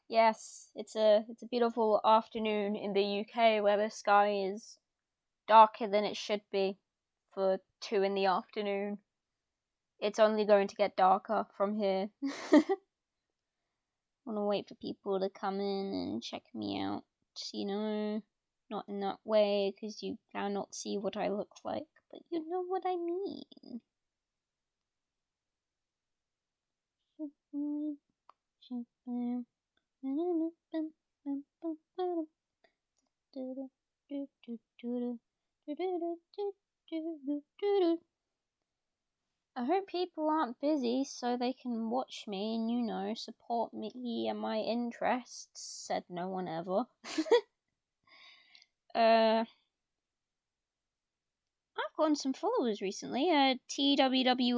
Yes, it's a beautiful afternoon in the UK where the sky is darker than it should be for 2 in the afternoon. It's only going to get darker from here. I want to wait for people to come in and check me out, not in that way, because you cannot see what I look like, but you know what I mean. I hope people aren't busy so they can watch me and, support me and my interests, said no one ever. I've gotten some followers recently. TWW_Scythe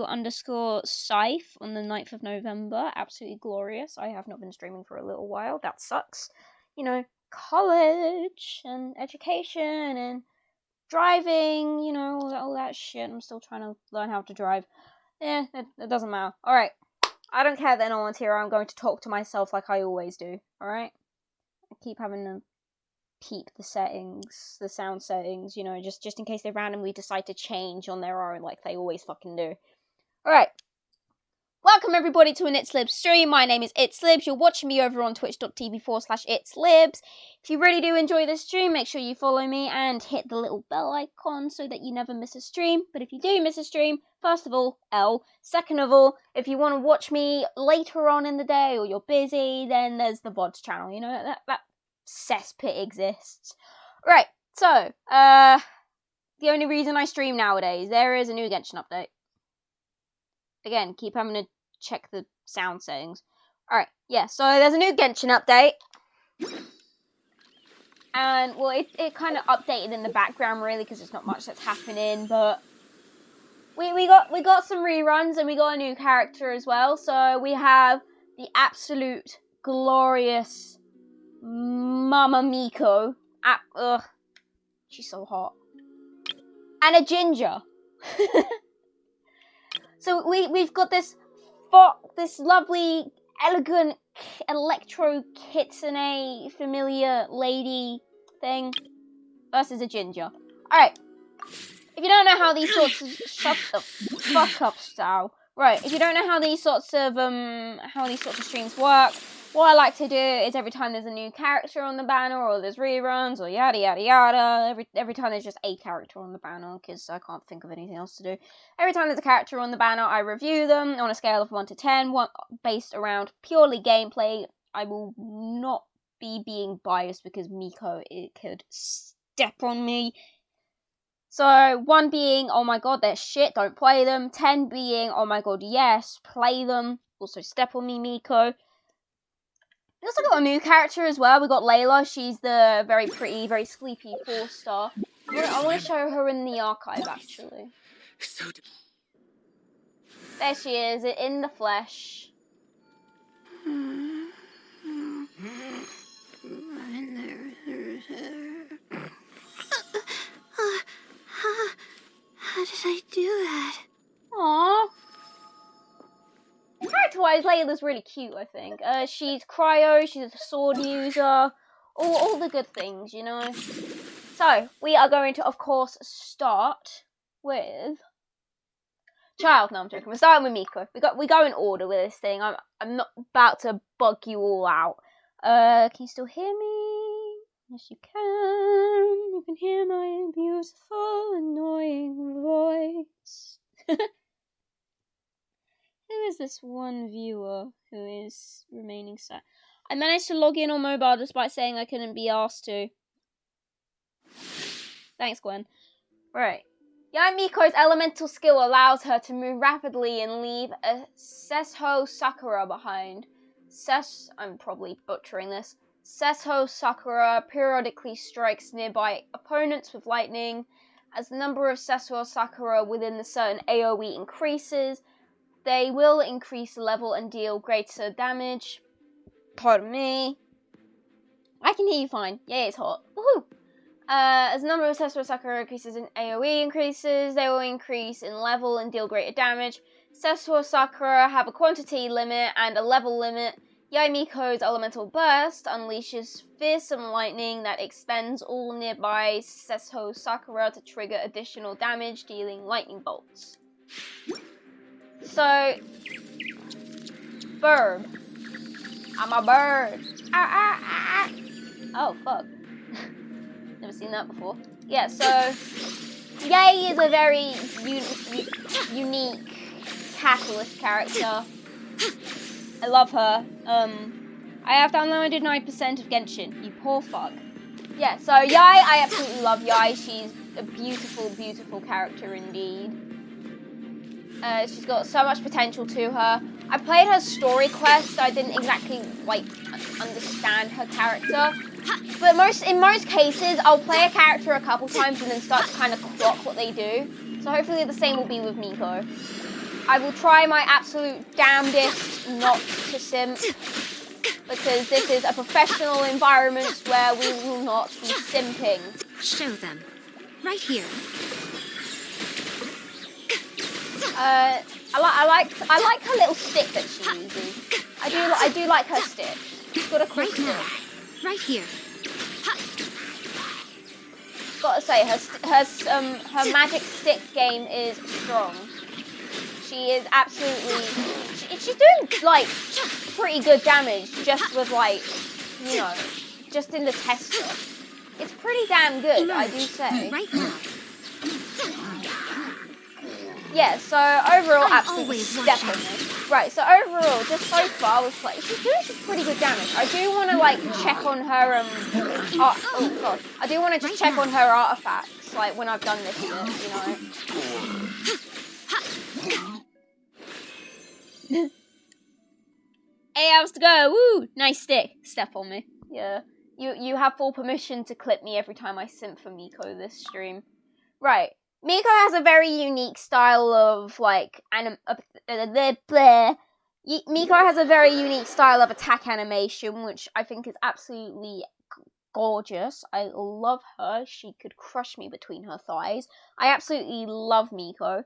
on the 9th of November. Absolutely glorious. I have not been streaming for a little while. That sucks. College and education and driving, all that shit. I'm still trying to learn how to drive. It doesn't matter. Alright. I don't care that no one's here. I'm going to talk to myself like I always do. Alright? I keep having to peep the settings, the sound settings, just in case they randomly decide to change on their own like they always fucking do. Alright. Welcome everybody to an It's Libs stream. My name is It's Libs. You're watching me over on twitch.tv/It's Libs. If you really do enjoy this stream, make sure you follow me and hit the little bell icon so that you never miss a stream. But if you do miss a stream, first of all, L. Second of all, if you want to watch me later on in the day or you're busy, then there's the VODs channel. That cesspit exists. Right, so, the only reason I stream nowadays, there is a new Genshin update. Again, keep having to check the sound settings. Alright, yeah, so there's a new Genshin update. And, well, it kind of updated in the background, really, because there's not much that's happening, but we got some reruns, and we got a new character as well. So we have the absolute glorious Mama Miko. She's so hot. And a ginger. So we've got this lovely, elegant, electro kitsune familiar lady thing versus a ginger. Alright. If you don't know how these sorts of shut the fuck up style. Right, if you don't know how these sorts of streams work, what I like to do is every time there's a new character on the banner, or there's reruns, or yada yada yada, every time there's just a character on the banner, because I can't think of anything else to do. Every time there's a character on the banner, I review them on a scale of 1 to 10, based around purely gameplay. I will not be being biased because Miko, it could step on me. So, 1 being, oh my god, they're shit, don't play them. 10 being, oh my god, yes, play them. Also, step on me, Miko. We also got a new character as well. We got Layla. She's the very pretty, very sleepy 4-star. I want to show her in the archive, actually. There she is, in the flesh. How did I do that? Aww. Character-wise, Layla's really cute, I think. She's cryo, she's a sword user, all the good things, So, we are going to, of course, start with Child. No, I'm joking. We're starting with Miko. We go in order with this thing. I'm not about to bug you all out. Can you still hear me? Yes, you can. You can hear my beautiful, annoying voice. Who is this one viewer who is remaining sad? I managed to log in on mobile despite saying I couldn't be asked to. Thanks, Gwen. Right. Young Miko's elemental skill allows her to move rapidly and leave a Sesho Sakura behind. I'm probably butchering this. Sesho Sakura periodically strikes nearby opponents with lightning. As the number of Sesho Sakura within the certain AoE increases, they will increase the level and deal greater damage. Pardon me. I can hear you fine. Yeah, it's hot. Woohoo! As the number of Sesho Sakura increases in AoE increases, they will increase in level and deal greater damage. Sesho Sakura have a quantity limit and a level limit, Yai Miko's elemental burst unleashes fearsome lightning that expends all nearby Seto Sakura to trigger additional damage, dealing lightning bolts. So, bird. I'm a bird. Ah, ah, ah. Oh, fuck. Never seen that before. Yeah, so Yay is a very unique catalyst character. I love her. I have downloaded 9% of Genshin. You poor fuck. Yeah, so Yai, I absolutely love Yai. She's a beautiful, beautiful character indeed. She's got so much potential to her. I played her story quest, so I didn't exactly like understand her character. But in most cases, I'll play a character a couple times and then start to kind of clock what they do. So hopefully the same will be with Miko. I will try my absolute damnedest not to simp, because this is a professional environment where we will not be simping. Show them. Right here. I like her little stick that she uses. I do like her stick. She's got a cool stick. Now. Right here. Gotta say, her magic stick game is strong. She is absolutely. She's doing like pretty good damage just with like, you know, just in the tester. It's pretty damn good, I do say. Right now. Yeah, so overall, absolutely step on this. Right, so overall, just so far with play, she's doing some pretty good damage. I do want to like check on her oh god, I do want to just check on her artifacts, like when I've done this bit, you know. Hey, how's to go? Woo! Nice stick. Step on me. Yeah. You have full permission to clip me every time I simp for Miko this stream. Right. Miko has a very unique style of like Miko has a very unique style of attack animation, which I think is absolutely gorgeous. I love her. She could crush me between her thighs. I absolutely love Miko.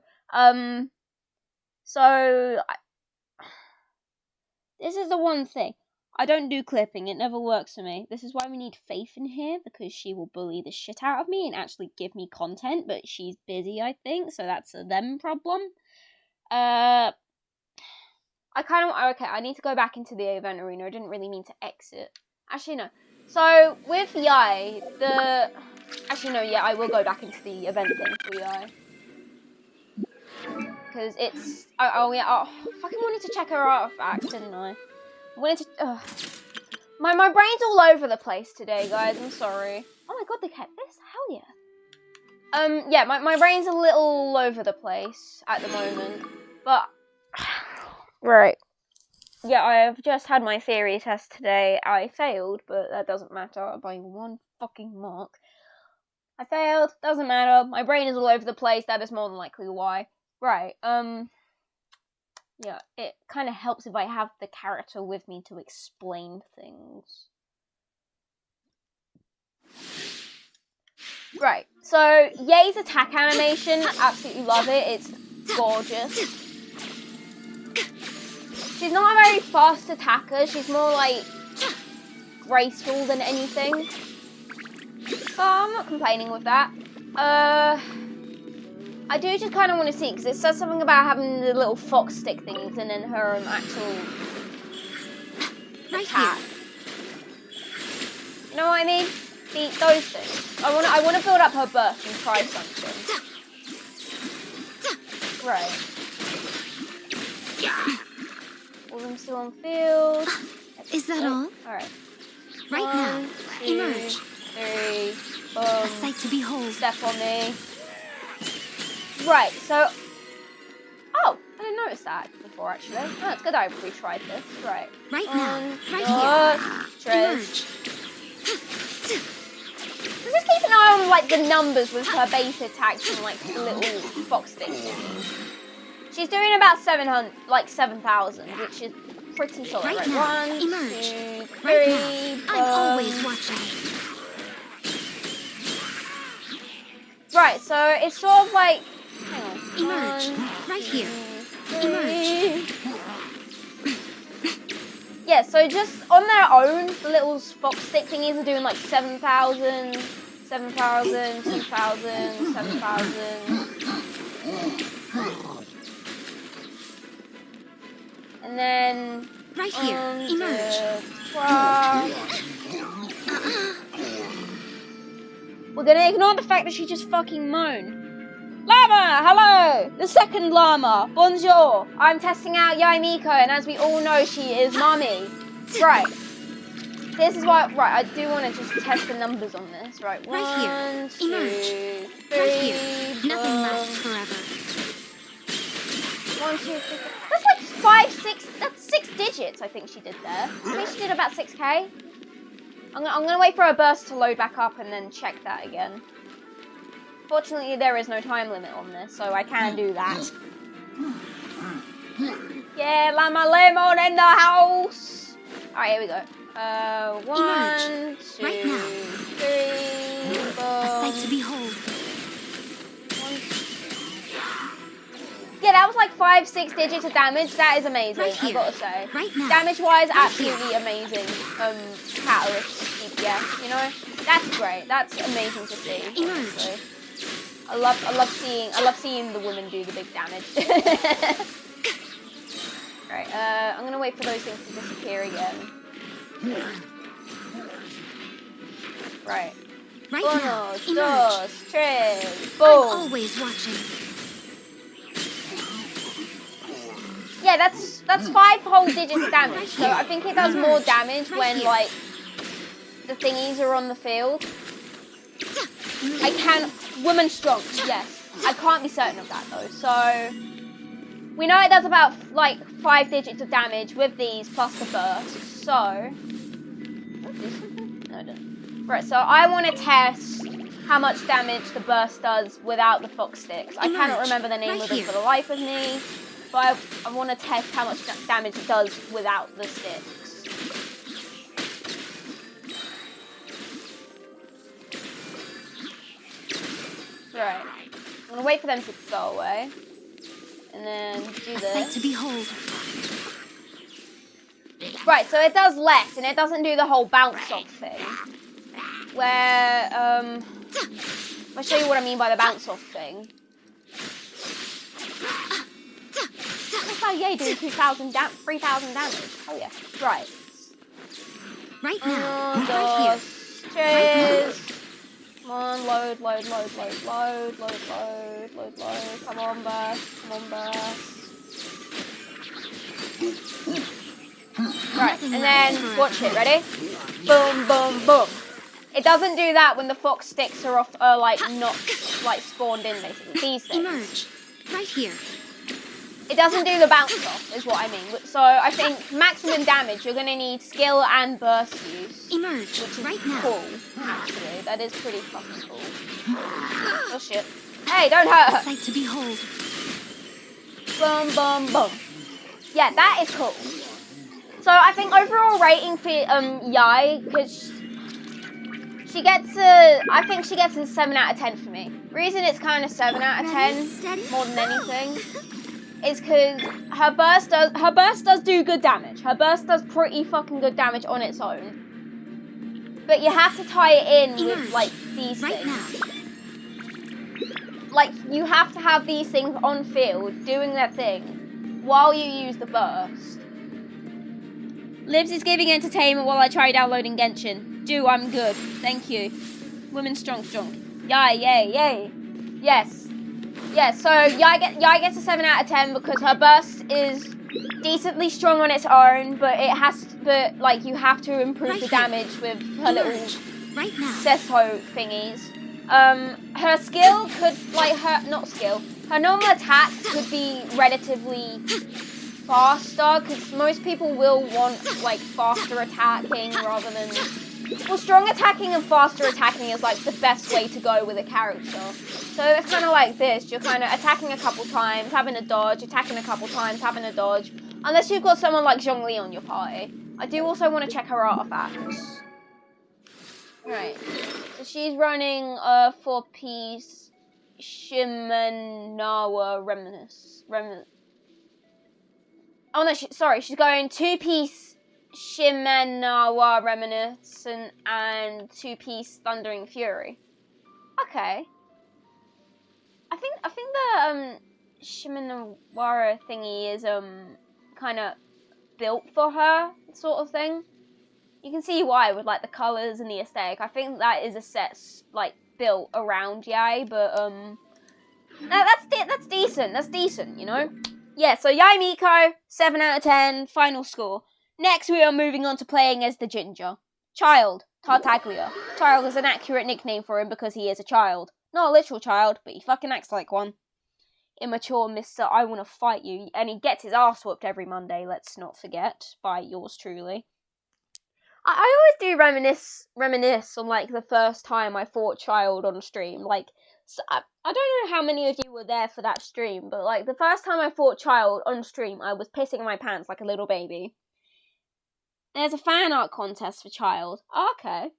This is the one thing. I don't do clipping. It never works for me. This is why we need Faith in here, because she will bully the shit out of me and actually give me content, but she's busy, I think, so that's a them problem. I need to go back into the event arena. I didn't really mean to exit. Actually, no. So, with Yai, I will go back into the event thing for Yai. Because it's... I fucking wanted to check her artifact, didn't I? My brain's all over the place today, guys. I'm sorry. Oh my god, they kept this? Hell yeah. Yeah, my brain's a little all over the place at the moment. But... Right. Yeah, I have just had my theory test today. I failed, but that doesn't matter by one fucking mark. I failed, doesn't matter. My brain is all over the place. That is more than likely why. Right, yeah, it kind of helps if I have the character with me to explain things. Right, so Yei's attack animation, absolutely love it. It's gorgeous. She's not a very fast attacker. She's more like graceful than anything. So I'm not complaining with that. I do just kind of want to see, because it says something about having the little fox stick things and then her actual attack. You know what I mean? Those things. I want to build up her burst and try something. Right. All of them still on field. Is that all? Alright. Right now. 1, 2, Emerge. 3, boom. A sight to behold. Step on me. Right, so... Oh, I didn't notice that before, actually. Oh, it's good I retried this. Right. Right now. Right here. Emerge. Just keep an eye on, like, the numbers with her base attacks and, like, the little fox things. She's doing about 7,000, which is pretty solid. Right Right, now. 1, Emerge. 2, 3, Right now. I'm always watching. Right, so it's sort of like... Hang on. Emerge. 1, Right here. 2, 3. Emerge. Yeah, so just on their own, the little fox stick thingies are doing like 7,000, 7,000, 10,000, 7,000. And then... Right here. Emerge. We're gonna ignore the fact that she just fucking moaned. Llama, hello! The second llama, bonjour. I'm testing out Yai Miko, and as we all know, she is mommy. Right. This is why, right, I do want to just test the numbers on this. Right, Right here. 1, 2, Emerge. 3, Right here. Nothing lasts forever. 1, 2, 3, 4. That's like 5, 6, that's 6 digits I think she did there. I think she did about 6k. I'm gonna wait for her burst to load back up and then check that again. Fortunately, there is no time limit on this, so I can do that. Yeah, Llama Lemon in the house! Alright, here we go. 1, Emerge. 2, Right now. 3, 4. A sight to behold. Yeah, that was like 5, 6 digits of damage. That is amazing, Right I've here. got to say. Right now. Damage-wise, absolutely amazing. Catalyst DPS, you know? That's great. That's amazing to see. Honestly. I love seeing the women do the big damage. Right, I'm gonna wait for those things to disappear again. Right. Right now. Uno, Emerge. dos, tres, I'm boom. always watching. Yeah, that's 5 whole digits of damage. So I think it does more damage when like the thingies are on the field. I can woman strong, yes. I can't be certain of that though. So we know it does about like 5 digits of damage with these plus the burst. So no, it doesn't. Right, so I want to test how much damage the burst does without the fox sticks. I cannot remember the name of them for the life of me. But I want to test how much damage it does without the sticks. Right. I'm going to wait for them to go away. And then do this. A sight to behold. Right, so it does less, and it doesn't do the whole bounce off thing. Where, I'll show you what I mean by the bounce off thing. Oh yeah, doing 3,000 damage. Oh yeah. Right. Right now. Right Right here. Cheers. Here. Come on, load. Come on, burst. Right, and then watch it. Ready? Boom, boom, boom. It doesn't do that when the fox sticks are off, like not like spawned in basically. These things. Emerge. Right here. It doesn't do the bounce off, is what I mean. So I think maximum damage, you're going to need skill and burst use. Emerge. Which is right now. cool, actually. That is pretty fucking cool. Oh shit. Hey, don't hurt her. A sight to behold. Boom, boom, boom. Yeah, that is cool. So I think overall rating for Yai, because she gets I think she gets a 7 out of 10 for me. Reason it's kind of 7 out of 10 more than anything is because her burst does do good damage. Her burst does pretty fucking good damage on its own. But you have to tie it in with like these things. Now. Like you have to have these things on field doing their thing while you use the burst. Libs is giving entertainment while I try downloading Genshin. Do, I'm good. Thank you. Women strong. Yay. Yes. Yeah, so Yai gets a 7 out of 10 because her burst is decently strong on its own, but like you have to improve the damage with her little Sesso thingies. Her skill could her normal attack could be relatively faster because most people will want like faster attacking rather than strong attacking and faster attacking is like the best way to go with a character. So it's kind of like this. You're kind of attacking a couple times, having a dodge, attacking a couple times, having a dodge. Unless you've got someone like Zhongli on your party. I do also want to check her artifacts. Right. So she's running a 4-piece Shimenawa remnant. Oh no, she's going 2-piece Shimenawa Reminiscent and Two-Piece Thundering Fury. Okay. I think the Shimenawara thingy is kind of built for her sort of thing. You can see why with like the colors and the aesthetic. I think that is a set like built around Yae, but that's decent. That's decent, you know. Yeah. So Yae Miko, 7 out of 10. Final score. Next, we are moving on to playing as the ginger child, Tartaglia. Child is an accurate nickname for him because he is a child, not a literal child, but he fucking acts like one. Immature Mr. I want to fight you, and he gets his ass whooped every Monday. Let's not forget by yours truly. I always do reminisce on like the first time I fought Child on stream. Like, so I don't know how many of you were there for that stream, but like the first time I fought Child on stream, I was pissing my pants like a little baby. There's a fan art contest for Child. Oh, okay.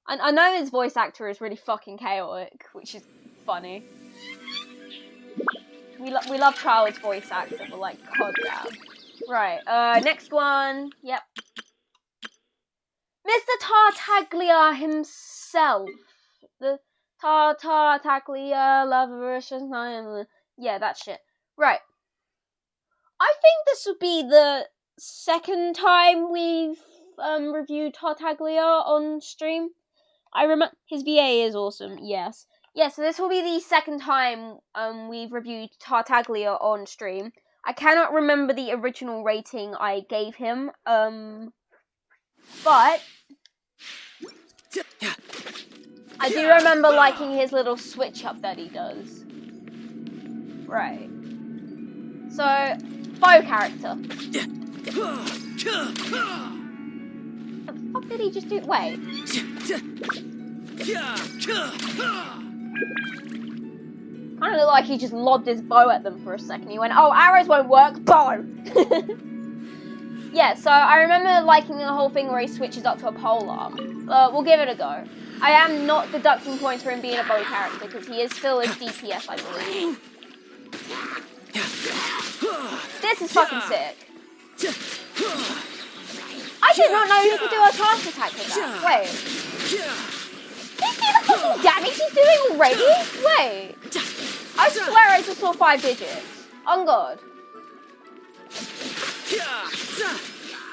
I know his voice actor is really fucking chaotic, which is funny. We love Child's voice actor, but like, goddamn. Right, next one. Yep. Mr. Tartaglia himself. The Tartaglia lover. Yeah, that shit. Right. I think this would be the second time we've reviewed Tartaglia on stream. I remember his VA is awesome. Yes. Yeah, so this will be the second time we've reviewed Tartaglia on stream. I cannot remember the original rating I gave him, but I do remember liking his little switch up that he does. Right. So, bow character. The fuck did he just do? Wait. Kind of looked like he just lobbed his bow at them for a second. He went, oh, arrows won't work, bow! Yeah, so I remember liking the whole thing where he switches up to a polearm. We'll give it a go. I am not deducting points for him being a bow character, because he is still a DPS, I believe. This is fucking sick. I did not know you could do a task attack with that. Wait. Did you see the fucking damage he's doing already? Wait. I swear I just saw 5 digits. On God.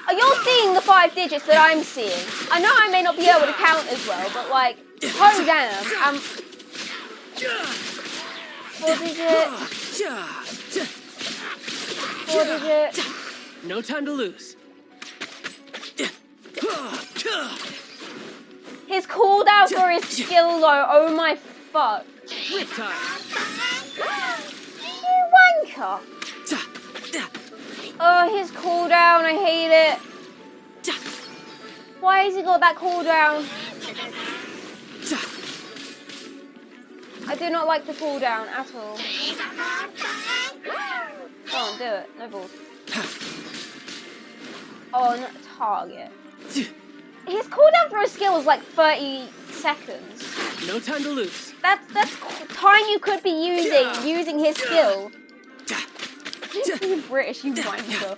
Are you seeing the 5 digits that I'm seeing? I know I may not be able to count as well, but like, oh damn. 4 digit. 4 digit. No time to lose. His cooldown for his skill though, oh my fuck. Whip time. You wanker. Oh, his cooldown, I hate it. Why has he got that cooldown? I do not like the cooldown at all. Go on, do it. No balls. On target. His cooldown for his skill is like 30 seconds. No time to lose. That's time you could be using his skill. You're British, you wanker.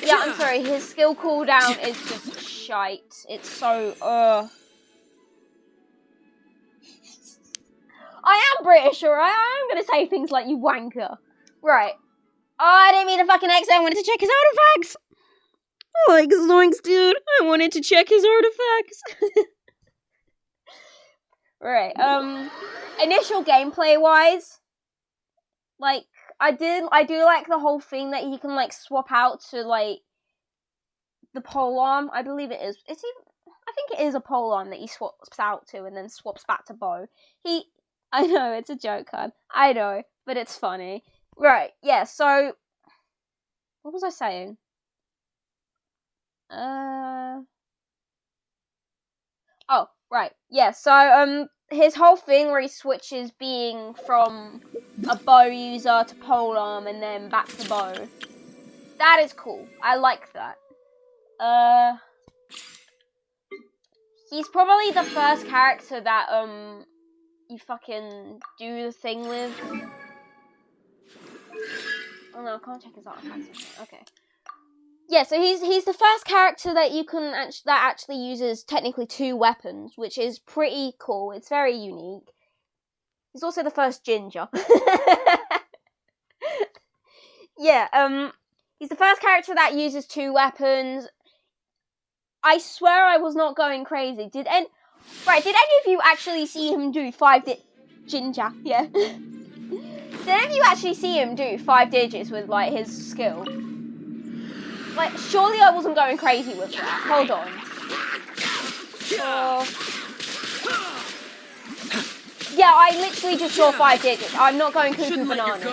Yeah, I'm sorry, his skill cooldown is just shite. It's so, I am British, alright? I am gonna say things like you wanker. Right. Oh, I didn't mean to fucking exit. I wanted to check his artifacts. Oh, like zoinks, dude. I wanted to check his artifacts. Right. Initial gameplay wise, like I do like the whole thing that he can like swap out to like the polearm. I believe it is. I think it is a polearm that he swaps out to and then swaps back to bow. I know it's a joke, hun. I know, but it's funny. Right, yeah, so what was I saying? Oh, right. Yeah, so his whole thing where he switches being from a bow user to polearm and then back to bow. That is cool. I like that. He's probably the first character that you fucking do the thing with. Oh no, I can't check his artifacts. Okay. Yeah, so he's the first character that you can that actually uses technically 2 weapons, which is pretty cool. It's very unique. He's also the first ginger. Yeah, he's the first character that uses 2 weapons. I swear I was not going crazy. Did any of you actually see him do 5 ginger? Yeah. Did any of you actually see him do 5 digits with like his skill? Like, surely I wasn't going crazy with that. Hold on. Yeah, I literally just saw 5 digits. I'm not going cuckoo bananas.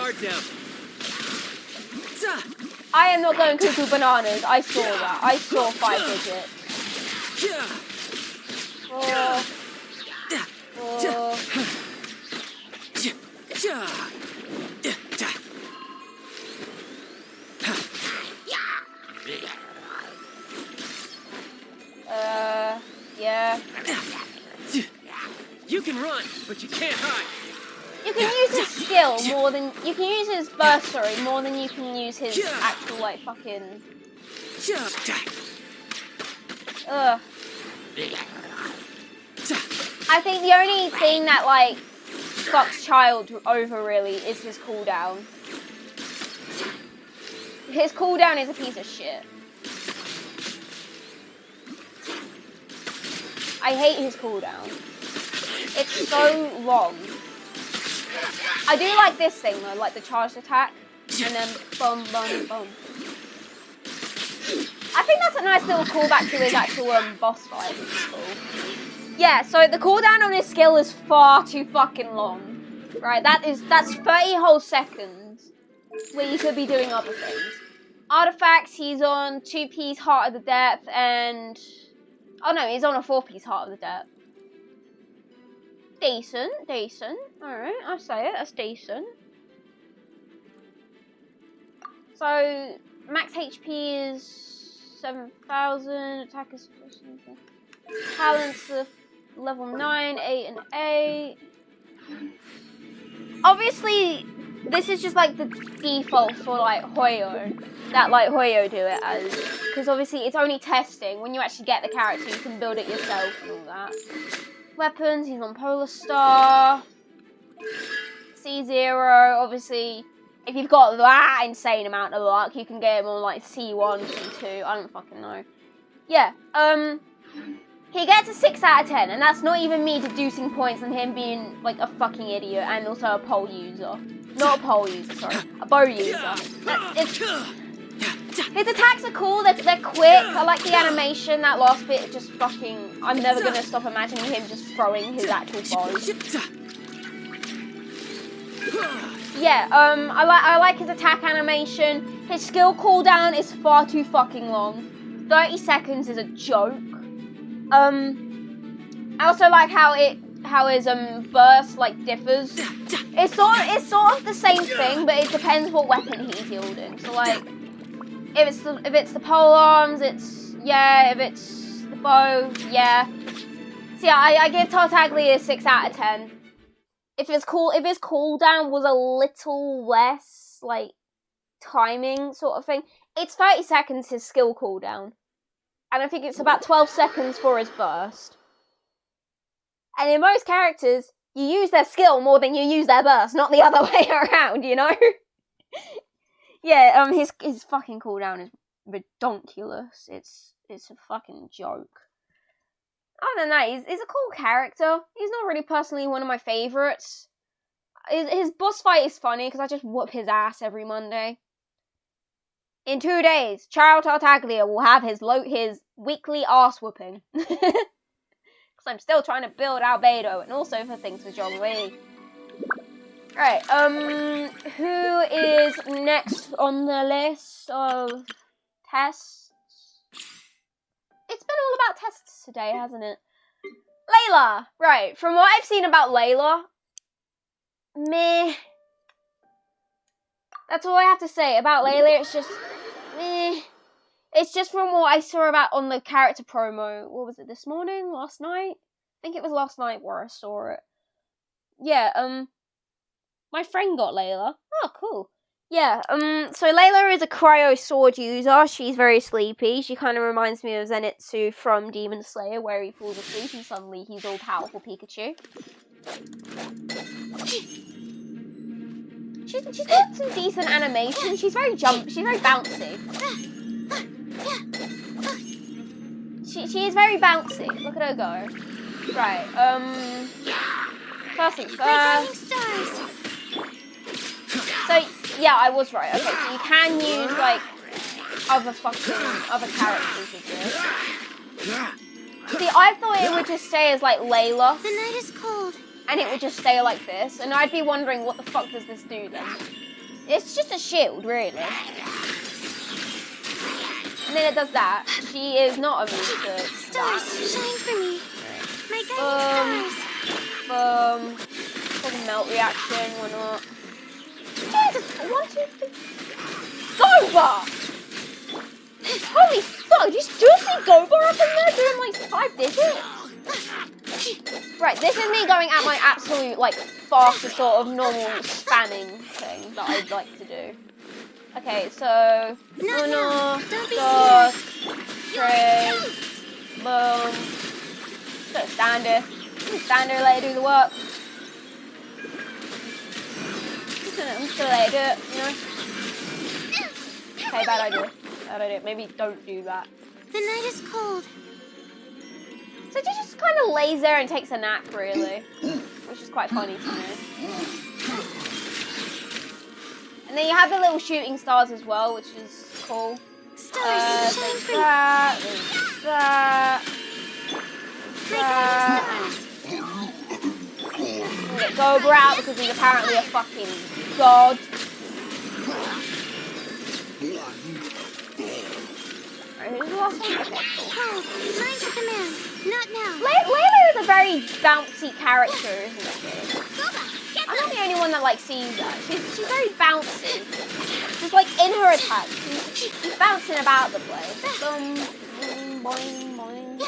I am not going cuckoo bananas. I saw that. I saw 5 digits. Yeah. You can run, but you can't hide. You can use his skill more than you can use his bursary more than you can use his actual like fucking. Ugh. I think the only thing that like fucks Child over really is his cooldown. His cooldown is a piece of shit. I hate his cooldown. It's so long. I do like this thing though, like the charged attack, and then boom, boom, boom. I think that's a nice little callback to his actual boss fight, which is cool. Yeah, so the cooldown on his skill is far too fucking long. Right, that's 30 whole seconds where you could be doing other things. Artifacts, he's on 2-piece Heart of the Depth and... Oh no, he's on a 4-piece Heart of the Depth. Decent. Alright, I'll say it, that's decent. So, max HP is 7,000, attack is... Talents of level 9, 8 and 8. Obviously, this is just like the default for like Hoyo. That like Hoyo do it as. Because obviously it's only testing. When you actually get the character, you can build it yourself and all that. Weapons, he's on Polar Star. C0, obviously, if you've got that insane amount of luck, you can get him on like C1, C2, I don't fucking know. Yeah, he gets a 6 out of 10, and that's not even me deducing points on him being like a fucking idiot and also a pole user. Not a pole user, sorry, a bow user. His attacks are cool, they're quick, I like the animation, that last bit just fucking, I'm never gonna stop imagining him just throwing his actual bow. Yeah, I like his attack animation. His skill cooldown is far too fucking long. 30 seconds is a joke. I also like how his burst like differs. It's sort of the same thing, but it depends what weapon he's wielding. So like, if it's the pole arms, it's yeah. If it's the bow, yeah. So yeah, I give Tartaglia a 6 out of 10. If his cooldown was a little less like timing sort of thing, it's 30 seconds his skill cooldown. And I think it's about 12 seconds for his burst. And in most characters, you use their skill more than you use their burst, not the other way around, you know? Yeah, his fucking cooldown is redonkulous. It's a fucking joke. Other than that, he's a cool character. He's not really personally one of my favourites. His boss fight is funny because I just whoop his ass every Monday. In 2 days, Child Tartaglia will have his weekly ass whooping. Because I'm still trying to build Albedo and also for things for John Lee. Right, who is next on the list of tests? It's been all about tests today, hasn't it? Layla! Right, from what I've seen about Layla, meh. That's all I have to say about Layla, it's just, meh. It's just from what I saw about on the character promo, what was it, this morning? Last night? I think it was last night where I saw it. Yeah, my friend got Layla. Oh, cool. Yeah, so Layla is a cryo sword user. She's very sleepy. She kind of reminds me of Zenitsu from Demon Slayer, where he falls asleep and suddenly he's all powerful Pikachu. She's got some decent animation. She's very bouncy. She is very bouncy. Look at her go. Right, first things first. So, yeah, I was right. Okay, so you can use, like, other characters with this. See, I thought it would just stay as, like, Layla. The night is cold. And it would just stay like this. And I'd be wondering, what the fuck does this do then? It's just a shield, really. And then it does that. She is not immune to that. Stars, shine for me. My guiding stars. Fucking melt reaction, why not? Jesus, 1, 2, 3. Goba! Holy fuck, did you just see Goba up in there doing like 5 digits? Right, this is me going at my absolute, like, fastest sort of normal spamming thing that I'd like to do. Okay, so... Uno, dos, tres, boom. Just stand there. Stand there, let her do the work. I'm just gonna let her do it, you know? Okay, bad idea. Bad idea. Maybe don't do that. The night is cold. So she just kind of lays there and takes a nap, really. Which is quite funny to me. And then you have the little shooting stars as well, which is cool. Stars, There's that. We'll get Gober out because he's apparently a fucking god. Alright, who's the last one? Okay, cool. Cold. Mine's a command. Not now. Layla is a very bouncy character, isn't she? I'm not the only one that, like, sees that. She's very bouncy. Just, like, in her attack. She's bouncing about the place. Boing, boing, boing.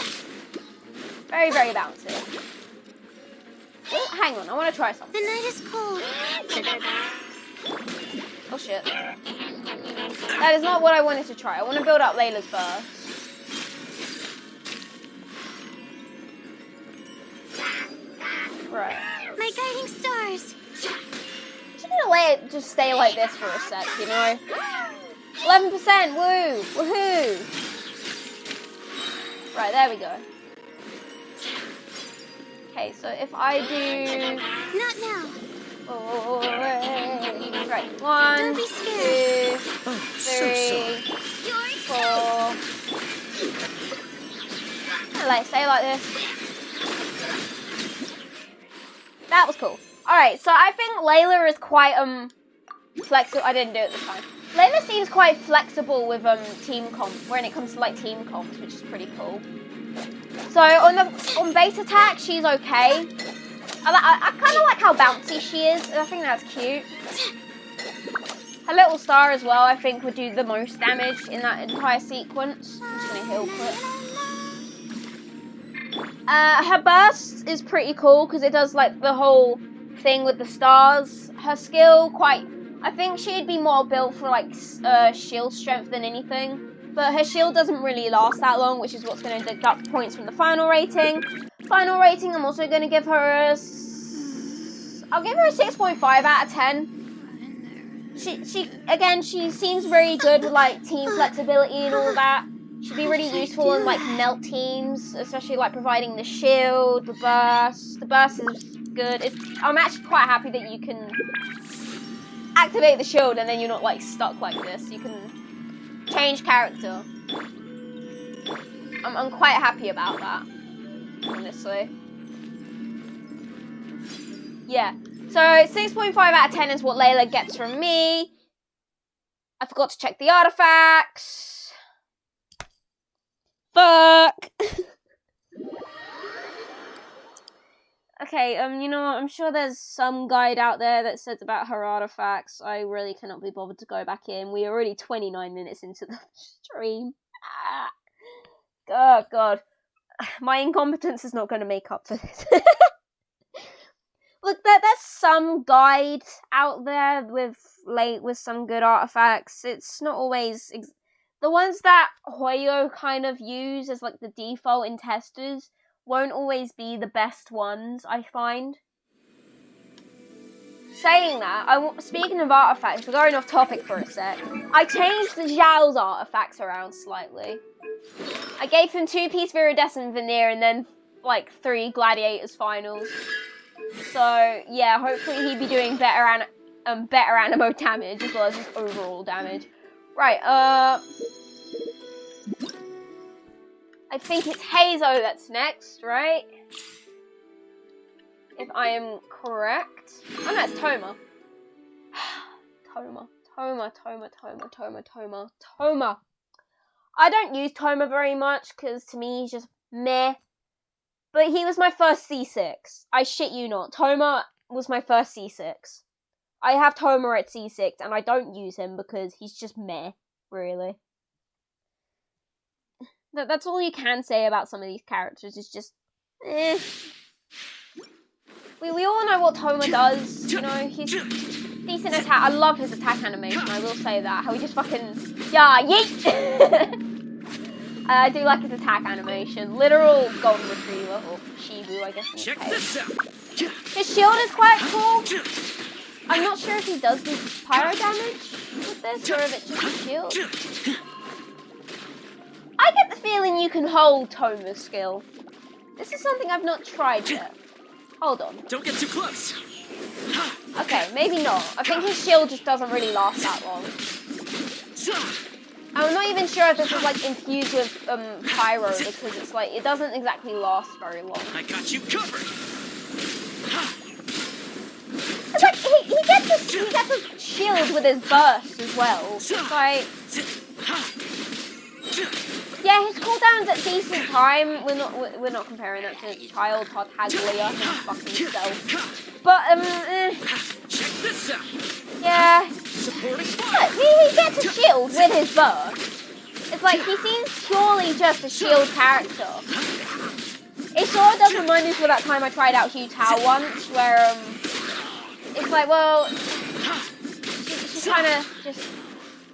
Very, very bouncy. Oh, hang on. I want to try something. The night is cold. Oh, shit. That is not what I wanted to try. I want to build up Layla's first. Right. My guiding stars. Just gonna let it just stay like this for a sec, you know? 11%, woo! Woohoo! Right, there we go. Okay, so if I do... Not now. Oh, right. 1, Don't be 2, scared. 3, 4. Like, stay like this. That was cool. Alright, so I think Layla is quite, flexible. I didn't do it this time. Layla seems quite flexible with, team comp, when it comes to, like, team comps, which is pretty cool. So, on base attack, she's okay. I kind of like how bouncy she is. I think that's cute. Her little star as well, I think, would do the most damage in that entire sequence. I'm just going to heal quick. Her burst is pretty cool because it does like the whole thing with the stars. Her skill I think she'd be more built for like shield strength than anything. But her shield doesn't really last that long, which is what's going to deduct points from the final rating. Final rating, I'm also going to give her I'll give her a 6.5 out of 10. She seems very good with like team flexibility and all that. She'd be really useful in like melt teams, especially like providing the shield, the burst. The burst is good. I'm actually quite happy that you can activate the shield and then you're not like stuck like this. You can change character. I'm quite happy about that, honestly. Yeah. So 6.5 out of 10 is what Layla gets from me. I forgot to check the artifacts. Fuck. Okay, you know what? I'm sure there's some guide out there that says about her artifacts. I really cannot be bothered to go back in. We are already 29 minutes into the stream. Oh, God. My incompetence is not going to make up for this. Look, there's some guide out there with some good artifacts. It's not always the ones that Hoyo kind of use as like the default in testers won't always be the best ones, I find. Saying that, speaking of artifacts, we're going off topic for a sec. I changed the Zhao's artifacts around slightly. I gave him 2-piece Viridescent Veneer and then like 3 Gladiators Finals. So yeah, hopefully he'd be doing better animo damage as well as his overall damage. Right, I think it's Hazo that's next, right? If I am correct. Oh no, it's Toma. Toma. I don't use Toma very much because to me he's just meh. But he was my first C6. I shit you not. Toma was my first C6. I have Toma at C6 and I don't use him because he's just meh, really. That's all you can say about some of these characters. It's just, eh. We all know what Toma does, you know, he's decent attack. I love his attack animation, I will say that. How he just fucking, yeah, yeet! I do like his attack animation. Literal golden retriever, or Shibu, I guess in this case. His shield is quite cool. I'm not sure if he does do pyro damage with this, or if it's just a shield. I get the feeling you can hold Toma's skill. This is something I've not tried yet. Hold on. Don't get too close. Okay, maybe not. I think his shield just doesn't really last that long. I'm not even sure if this is like infused with pyro because it's like it doesn't exactly last very long. I got you covered. It's like he gets a shield with his burst as well. It's like, yeah, his cooldown's at decent time. We're not comparing that to Child Tartaglia himself. But Check this out. yeah. Supporting Look, he gets a shield with his burst. It's like he seems purely just a shield character. It sort of does remind me of that time I tried out Hu Tao once, where it's like, well, she's kind of just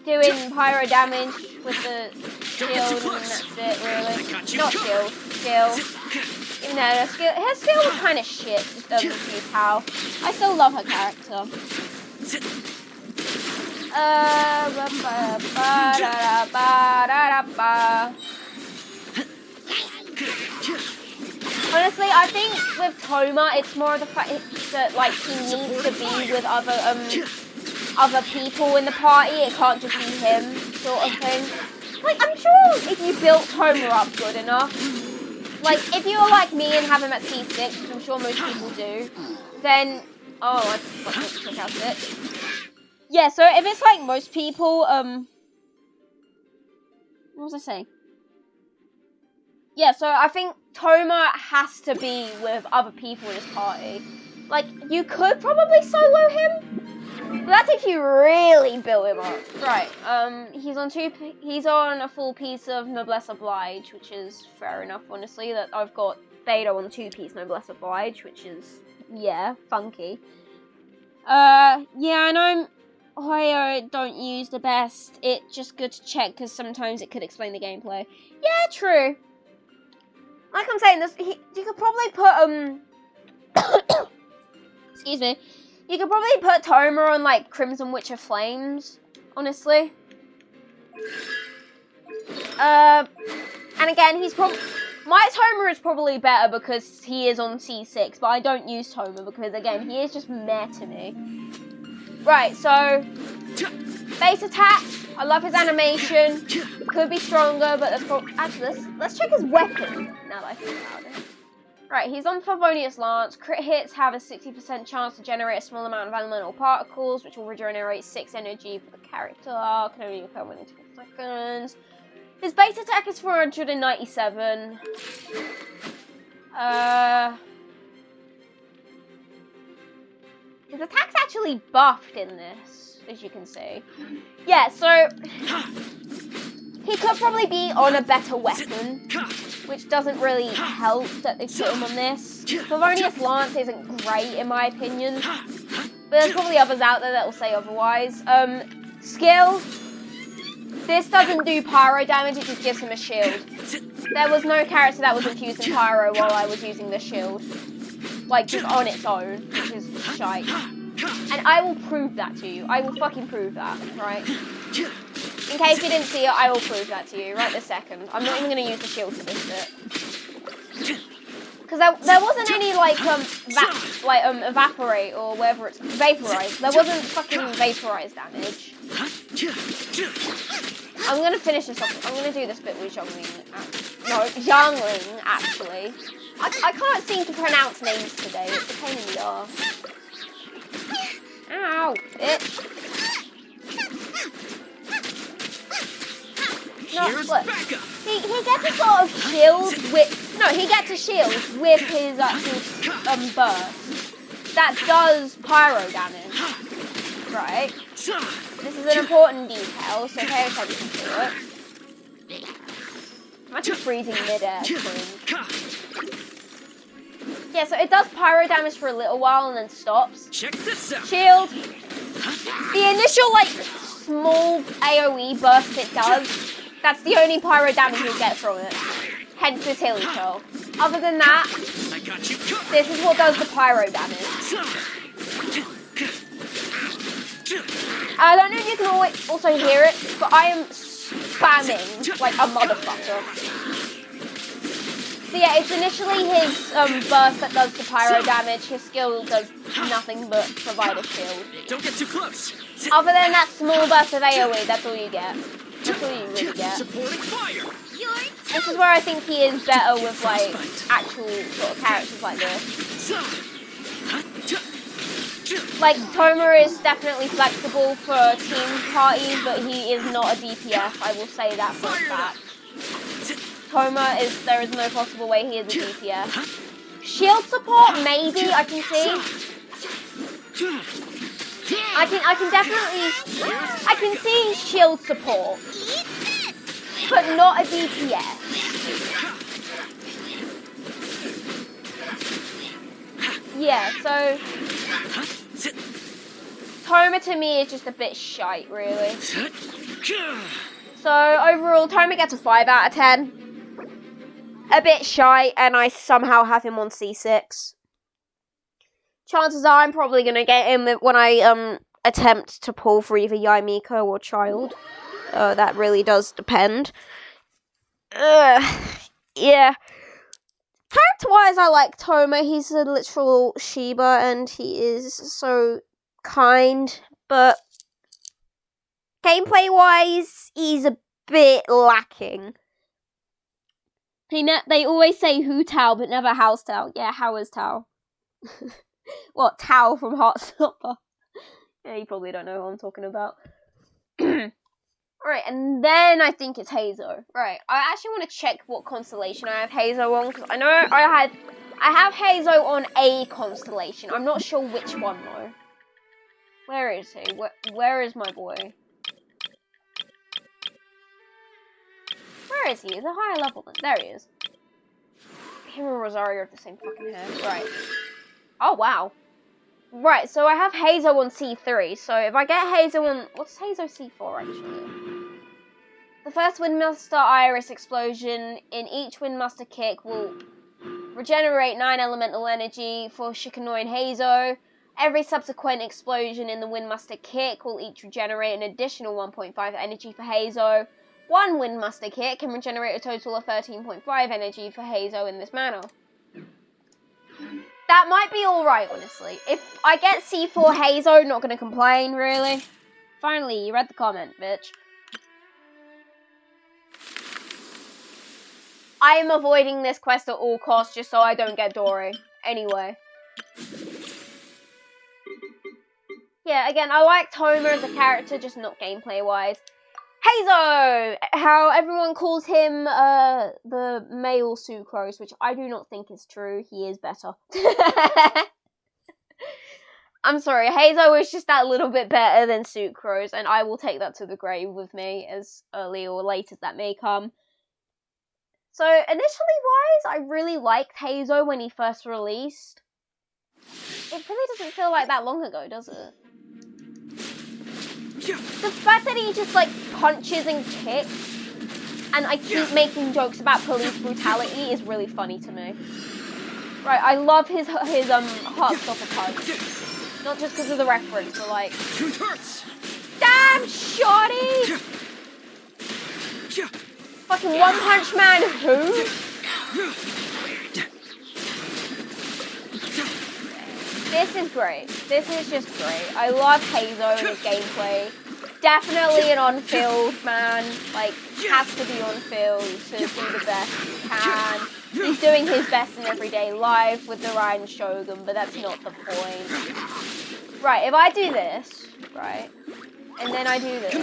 doing pyro damage with the shield, and that's it, really. Not shield, skill. Even though her skill was kind of shit, Hu Tao. I still love her character. Honestly, I think with Toma, it's more of the fact that like he needs to be with other people in the party. It can't just be him, sort of thing. Like, I'm sure if you built Toma up good enough, like if you were like me and have him at C6, which I'm sure most people do, then I forgot to check out it. Yeah, so if it's like most people, what was I saying? Yeah, so I think Toma has to be with other people in his party. Like, you could probably solo him, but that's if you really build him up. Right, he's on a full piece of Noblesse Oblige, which is fair enough, honestly, that I've got Beidou on 2-piece Noblesse Oblige, which is, yeah, funky. Yeah, I know Hoyo don't use the best. It's just good to check because sometimes it could explain the gameplay. Yeah, true. Like I'm saying, you could probably put excuse me. You could probably put Toma on like Crimson Witcher Flames. Honestly. And again, my Toma is probably better because he is on C6, but I don't use Toma because again, he is just meh to me. Right, so base attack. I love his animation. Could be stronger, but actually, let's check his weapon now that I think about it. Right, he's on Favonius Lance. Crit hits have a 60% chance to generate a small amount of elemental particles, which will regenerate 6 energy for the character. Can only occur within 2 seconds. His base attack is 497. His attack's actually buffed in this, as you can see. Yeah, so he could probably be on a better weapon. which doesn't really help that they put him on this. Favonius Lance isn't great in my opinion, but there's probably others out there that will say otherwise. Skill. This doesn't do pyro damage, it just gives him a shield. There was no character that was infused in pyro while I was using the shield. Like, just on its own, which is shite. And I will prove that to you. I will fucking prove that, right? In case you didn't see it, I will prove that to you right this second. I'm not even going to use the shield for this bit. Because there wasn't any, like, evaporate or whatever it's... Vaporize. There wasn't fucking vaporize damage. I'm going to finish this off. I'm going to do this bit with Zhongling. No, Zhongling, actually. I can't seem to pronounce names today. It's a pain in the arse. Ow, bitch. No, look. He gets a sort of shield with... No, he gets a shield with his actual burst. That does pyro damage. Right? This is an important detail, so pay attention to it. I'm actually freezing mid-air. Yeah, so it does pyro damage for a little while and then stops. Check this out. Shield. The initial, like, small AoE burst it does, that's the only pyro damage you get from it. Hence this Hilly Curl. Other than that, I got you covered. this is what does the pyro damage. I don't know if you can also hear it, but I am spamming like a motherfucker. So yeah, it's initially his burst that does the pyro damage. His skill does nothing but provide a shield. Don't get too close. Other than that small burst of AoE, that's all you get. That's all you really get. Supporting fire. This is where I think he is better with like actual sort of characters like this. Like, Toma is definitely flexible for team parties, but he is not a DPS, I will say that for a fact. Toma there is no possible way he is a DPS. Shield support, maybe, I can see. I can see shield support, but not a DPS. Yeah, so Toma to me is just a bit shite, really. So overall, Toma gets a 5 out of 10. A bit shite, and I somehow have him on C6. Chances are I'm probably going to get him when I attempt to pull for either Yaimiko or Child. That really does depend. Yeah. Character-wise, I like Toma. He's a literal Shiba, and he is so kind. But gameplay-wise, he's a bit lacking. They always say Hu Tao, but never How's Tao. Yeah, how is Tao? What, Tao from Heartstopper? Yeah, you probably don't know who I'm talking about. Right, and then I think it's Hazo. Right, I actually want to check what constellation I have Hazo on, because I know I have Hazo on a constellation. I'm not sure which one, though. Where is he? Where is my boy? Where is he? He's a higher level than... There he is. Him and Rosario have the same fucking hair. Right. Oh, wow. Right, so I have Hazo on C3, so if I get Hazo on... What's Hazo C4, actually? The first Windmaster Iris explosion in each Windmaster kick will regenerate 9 elemental energy for Shikanoy and Hazo. Every subsequent explosion in the Windmaster kick will each regenerate an additional 1.5 energy for Hazo. One Windmaster kick can regenerate a total of 13.5 energy for Hazo in this manner. That might be alright, honestly. If I get C4 Hazo, not gonna complain, really. Finally, you read the comment, bitch. I am avoiding this quest at all costs just so I don't get Dory. Anyway. Yeah, again, I like Toma as a character, just not gameplay-wise. Hazo! How everyone calls him the male Sucrose, which I do not think is true. He is better. I'm sorry, Hazo is just that little bit better than Sucrose, and I will take that to the grave with me, as early or late as that may come. So, initially wise, I really liked Hazo when he first released. It really doesn't feel like that long ago, does it? The fact that he just, like, punches and kicks, and I keep making jokes about police brutality is really funny to me. Right, I love his Heartstopper punch. Not just because of the reference, but like... Truth hurts. Damn, shorty! Fucking One Punch Man who? This is great. This is just great. I love Hazo and his gameplay. Definitely an on-field man. Like, has to be on-field to do the best he can. He's doing his best in everyday life with the Ryan Shogun, but that's not the point. Right, if I do this, right, and then I do this,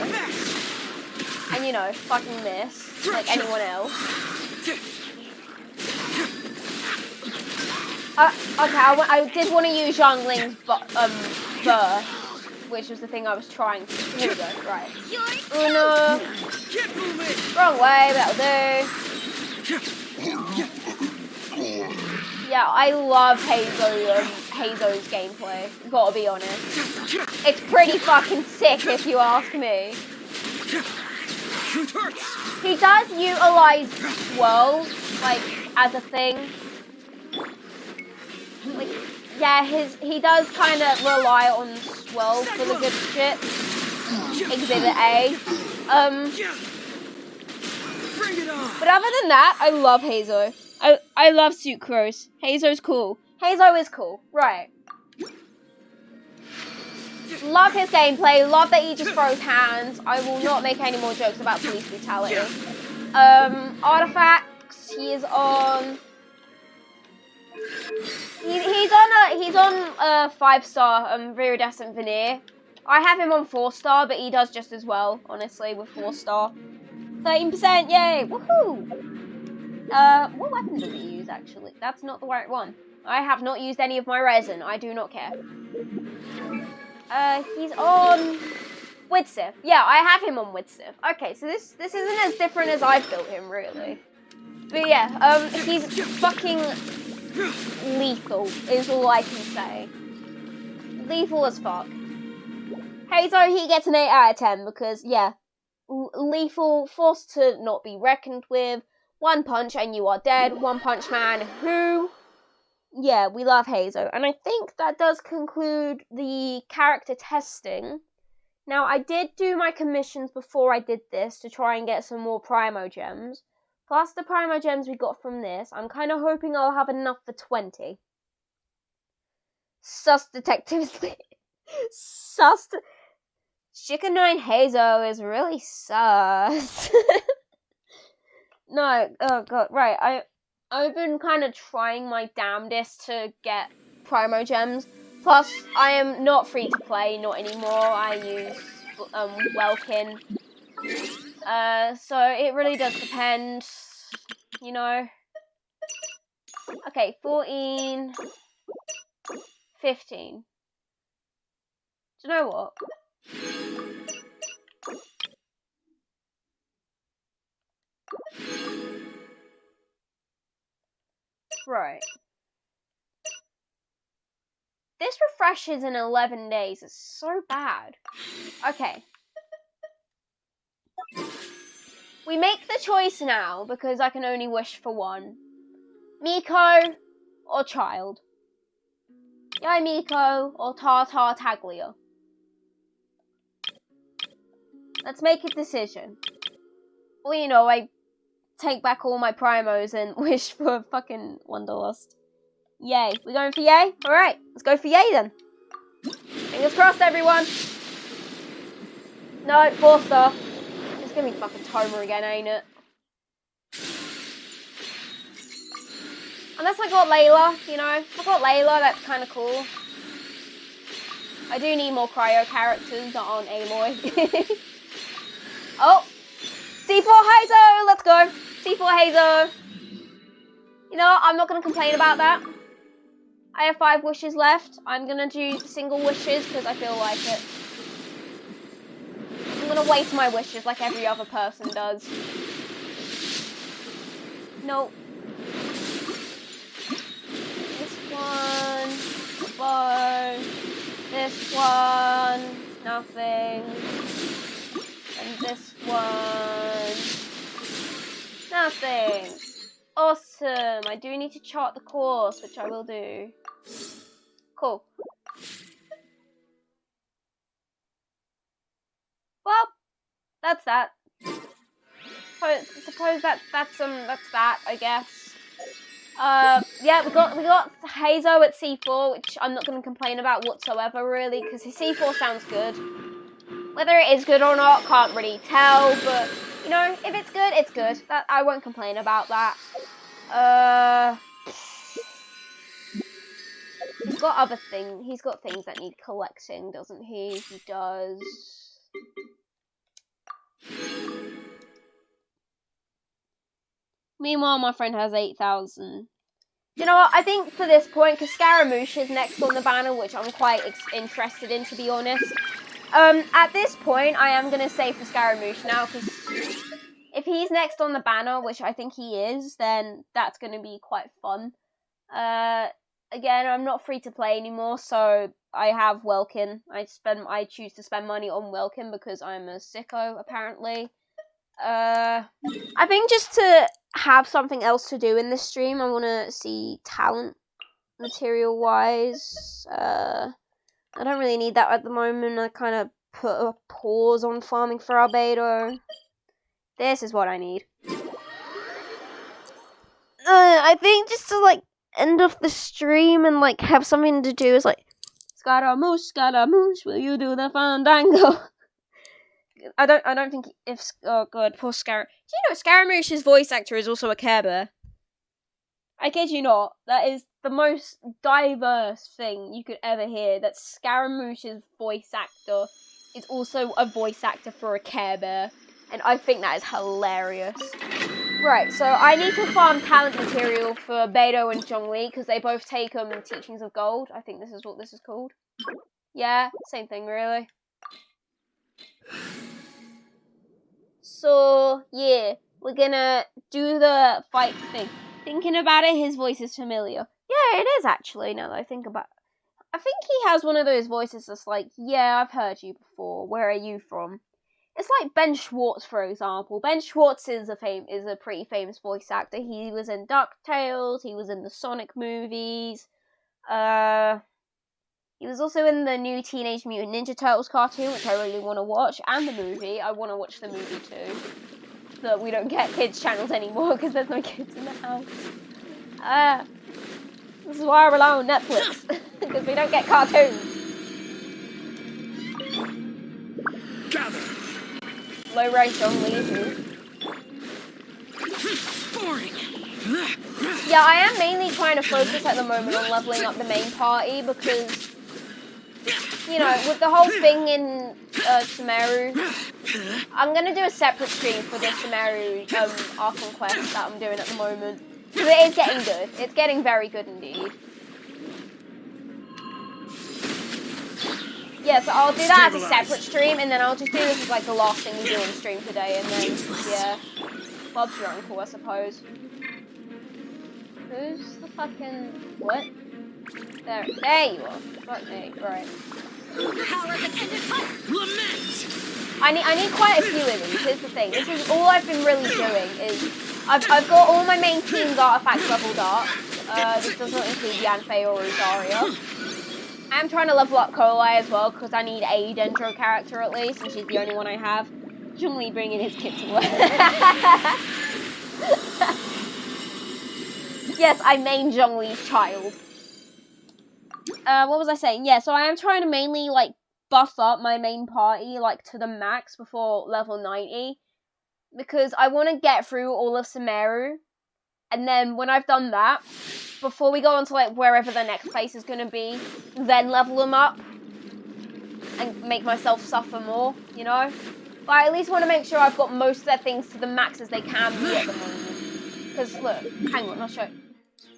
and you know, fucking miss, like anyone else. Okay, I did want to use Zhongling's burst, which was the thing I was trying to do. Here we go, right. Uno. Wrong way, that'll do. Yeah, I love Hazo's gameplay, gotta be honest. It's pretty fucking sick if you ask me. He does utilize swirls, like, as a thing. Like, yeah, he does kind of rely on swirls for the good shit. Exhibit A. But other than that, I love Hazo. I love Sucrose. Hazo's cool. Hazo is cool. Right. Love his gameplay. Love that he just throws hands. I will not make any more jokes about police brutality. Artifacts. He is on... He's on 5-star Viridescent Veneer. I have him on 4-star, but he does just as well, honestly, with 4-star. 13%, yay! Woohoo! What weapon does he use, actually? That's not the right one. I have not used any of my resin. I do not care. He's on... Widsith. Yeah, I have him on Widsith. Okay, so this isn't as different as I've built him, really. But yeah, he's fucking lethal, is all I can say. Lethal as fuck. Hazo, he gets an 8 out of 10, because, yeah, lethal, forced to not be reckoned with, one punch and you are dead, One Punch Man, who... Yeah, we love Hazo. And I think that does conclude the character testing. Now, I did do my commissions before I did this to try and get some more Primo Gems. Plus the Primo Gems we got from this, I'm kind of hoping I'll have enough for 20. Sus Detectives. Sus. Chicken 9 Hazo is really sus. No, oh god, right, I've been kind of trying my damnedest to get Primo Gems. Plus, I am not free to play, not anymore. I use Welkin. So it really does depend, you know. Okay, 14, 15. Do you know what? Right. This refreshes in 11 days. It's so bad. Okay. We make the choice now because I can only wish for one. Miko or Child. Yai Miko or Tartar Taglia. Let's make a decision. Well, you know, I take back all my primos and wish for fucking Wanderlust. Yay. We going for yay? Alright, let's go for yay then. Fingers crossed, everyone. No, 4-star. It's gonna be fucking Tomer again, ain't it? Unless I got Layla, you know. I got Layla, that's kind of cool. I do need more cryo characters that aren't Aloy. Oh! C4 Hazo! Let's go! C4 Hazo! You know what? I'm not going to complain about that. I have 5 wishes left. I'm going to do single wishes because I feel like it. I'm going to waste my wishes like every other person does. Nope. This one, a bow. This one, nothing. And this one, nothing. Awesome. I do need to chart the course, which I will do. Cool. Well, that's that. Suppose that's that, I guess. Yeah, we got Hazo at C4, which I'm not going to complain about whatsoever, really, because his C4 sounds good. Whether it is good or not, can't really tell, but, you know, if it's good, it's good. That I won't complain about that. He's got other things. He's got things that need collecting, doesn't he? He does. Meanwhile, my friend has 8,000. You know what? I think for this point, because Scaramouche is next on the banner, which I'm quite interested in, to be honest. At this point, I am going to say for Scaramouche now, because if he's next on the banner, which I think he is, then that's going to be quite fun. Again, I'm not free to play anymore, so I have Welkin. I choose to spend money on Welkin because I'm a sicko, apparently. I think just to have something else to do in this stream, I want to see talent material-wise. I don't really need that at the moment. I kind of put a pause on farming for Albedo. This is what I need. I think just to, like, end off the stream and, like, have something to do is, like, Scaramouche, will you do the fandango? I don't think if... Oh, God, poor Scaramouche. Do you know Scaramouche's voice actor is also a Care Bear? I kid you not. That is the most diverse thing you could ever hear. That Scaramouche's voice actor is also a voice actor for a Care Bear. And I think that is hilarious. Right, so I need to farm talent material for Beidou and Zhongli, because they both take Teachings of Gold. I think this is what this is called. Yeah, same thing, really. So, yeah, we're gonna do the fight thing. Thinking about it, his voice is familiar. Yeah, it is actually, now that I think about it. I think he has one of those voices that's like, yeah, I've heard you before. Where are you from? It's like Ben Schwartz, for example. Ben Schwartz is a pretty famous voice actor. He was in DuckTales. He was in the Sonic movies. He was also in the new Teenage Mutant Ninja Turtles cartoon, which I really want to watch, and the movie. I want to watch the movie too. But we don't get kids channels anymore because there's no kids in the house. This is why I rely on Netflix, because we don't get cartoons. Gather. Low race on Leezy. Boring. Yeah, I am mainly trying to focus at the moment on leveling up the main party because, you know, with the whole thing in Sumeru, I'm going to do a separate stream for the Sumeru Archon quest that I'm doing at the moment. Because it is getting good. It's getting very good indeed. Yeah, so I'll do that as a separate stream, and then I'll just do this as, like, the last thing we do on stream today, and then, yeah. Bob's your uncle, I suppose. Who's the fucking... What? There you are. Fuck me. Right. Lament. I need quite a few of these. Here's the thing. This is all I've been really doing is... I've got all my main team's artifacts leveled up. This does not include Yanfei or Rosaria. I'm trying to level up Kolai as well, because I need a Dendro character at least, and she's the only one I have. Zhongli bringing his kid to work. Yes, I main Zhongli's child. What was I saying? Yeah, so I am trying to mainly, like, buff up my main party, like, to the max before level 90. Because I want to get through all of Sumeru. And then when I've done that, before we go on to, like, wherever the next place is going to be, then level them up. And make myself suffer more, you know? But I at least want to make sure I've got most of their things to the max as they can be at the moment. Because, look, hang on, I'll show you.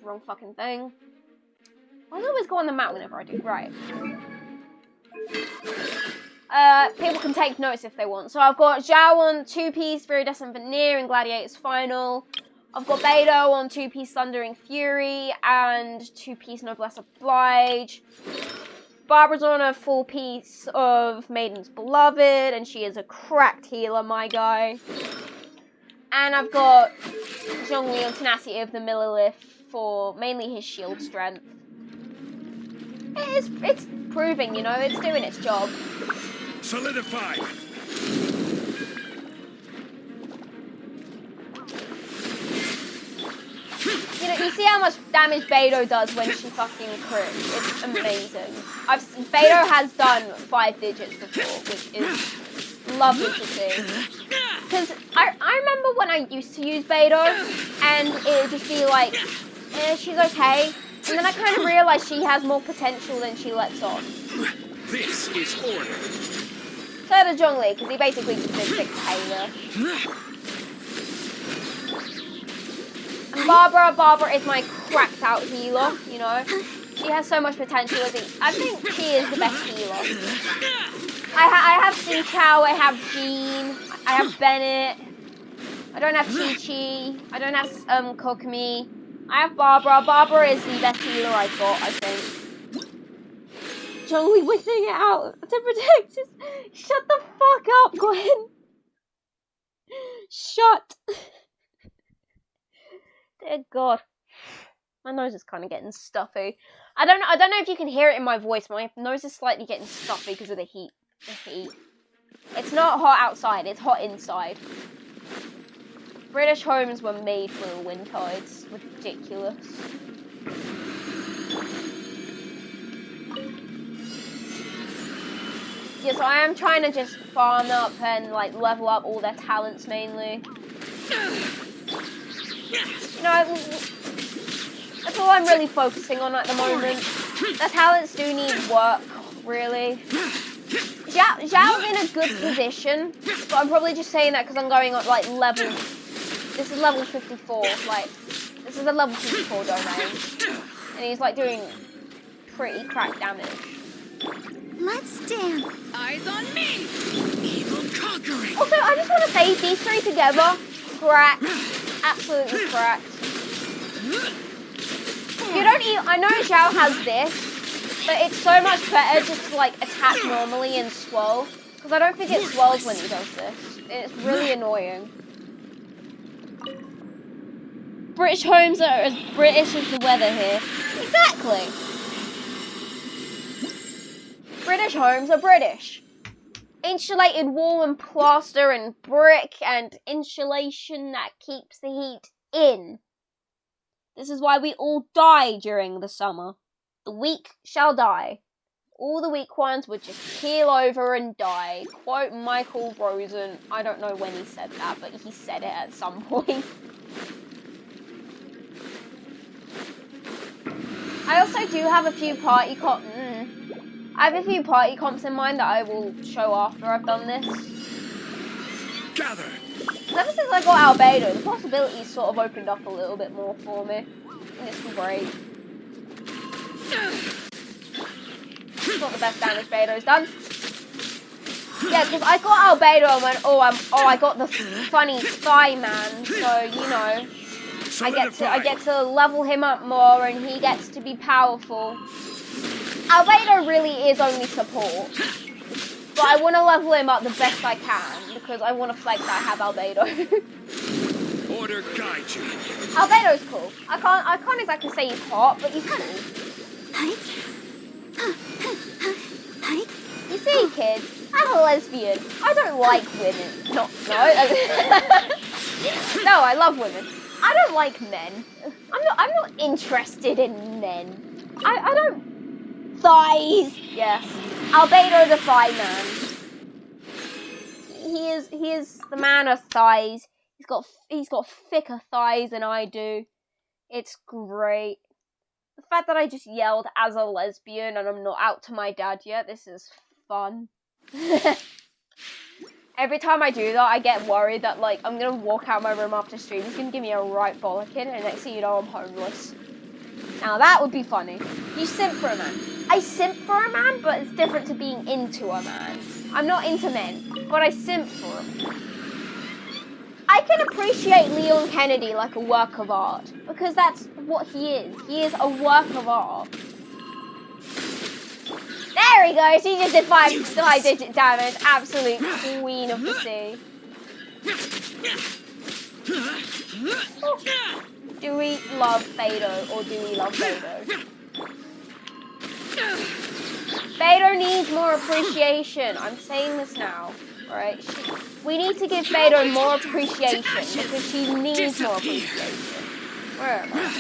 Wrong fucking thing. I always go on the map whenever I do. Right. People can take notes if they want. So I've got Zhao on 2-piece, Viridescent Veneer, and Gladiator's Final. I've got Beidou on 2-piece Thundering Fury and 2-piece Noblesse Oblige. Barbara's on a 4-piece of Maiden's Beloved, and she is a cracked healer, my guy. And I've got Zhongli on Tenacity of the Millilith for mainly his shield strength. It's proving, you know, it's doing its job. Solidified. You know, you see how much damage Beidou does when she fucking crits. It's amazing. Beidou has done 5 digits before, which is lovely to see. Because I remember when I used to use Beidou, and it would just be like, she's okay. And then I kind of realised she has more potential than she lets on. This is order. So does Zhongli, because he basically just did 6 Halo. And Barbara is my cracked out healer, you know. She has so much potential. I think she is the best healer. I have Xin Chao, I have Jean, I have Bennett. I don't have Chi-Chi. I don't have Kokomi. I have Barbara. Barbara is the best healer I've got, I think. Zhongli whipping it out to protect us. Shut the fuck up, Gwen. Shut. Dear God. My nose is kind of getting stuffy. I don't know if you can hear it in my voice. My nose is slightly getting stuffy because of the heat. It's not hot outside, it's hot inside. British homes were made for the wind tides. Ridiculous. Yeah, so I am trying to just farm up and like level up all their talents mainly. You know, that's all I'm really focusing on at the moment. Their talents do need work, really. Zhao's in a good position, but I'm probably just saying that because I'm going on like level. This is level 54. Like, this is a level 54 domain, and he's like doing pretty crack damage. Let's dance. Eyes on me. Evil conquering. Also, I just want to say these 3 together, cracked, absolutely cracked. You don't even. I know Zhao has this. But it's so much better just to like attack normally and swirl. Because I don't think it swirls when he does this. It's really annoying. British homes are as British as the weather here. Exactly. British homes are British. Insulated wall and plaster and brick and insulation that keeps the heat in. This is why we all die during the summer. The weak shall die. All the weak ones would just keel over and die. Quote Michael Rosen. I don't know when he said that, but he said it at some point. I also do have a few party comps in mind that I will show after I've done this. Gather. Ever since I got Albedo, the possibilities sort of opened up a little bit more for me. And it's great. It's not the best damage Beidou's done. Yeah, because I got Albedo and went, I got the funny thigh man, so you know, I get to level him up more and he gets to be powerful. Albedo really is only support, but I want to level him up the best I can because I want to flex that I have Albedo. Order guide you. Albedo's cool. I can't exactly say he's hot, but he's cool. You see, kids, I'm a lesbian. I don't like women. No, I love women. I don't like men. I'm not interested in men. I don't. Thighs. Yes. Albedo the thigh man. He is the man of thighs. He's got thicker thighs than I do. It's great. The fact that I just yelled as a lesbian and I'm not out to my dad yet, this is fun. Every time I do that, I get worried that like I'm gonna walk out my room after stream. He's gonna give me a right bollocking, and next thing you know, I'm homeless. Now that would be funny. You simp for a man. I simp for a man, but it's different to being into a man. I'm not into men, but I simp for them. I can appreciate Leon Kennedy like a work of art, because that's what he is. He is a work of art. There he goes, he just did 5-digit damage. Absolute queen of the sea. Do we love Beidou, or do we love Beidou? Beidou needs more appreciation. I'm saying this now, right? We need to give Beidou more appreciation because she needs more appreciation. Where am I?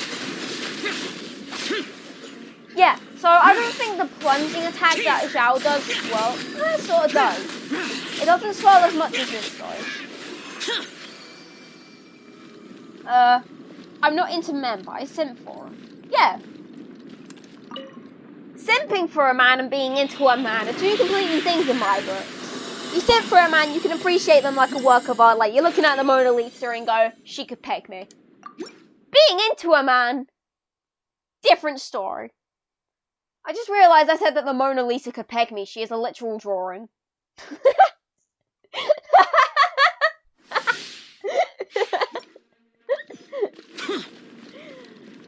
Yeah, so I don't think the plunging attack that Zhao does swell. It sort of does. It doesn't swell as much as this though. I'm not into men, but I simp for them. Yeah. Simping for a man and being into a man are two completely things in my book. You simp for a man, you can appreciate them like a work of art. Like, you're looking at the Mona Lisa and go, she could peg me. Being into a man, different story. I just realised I said that the Mona Lisa could peg me. She is a literal drawing.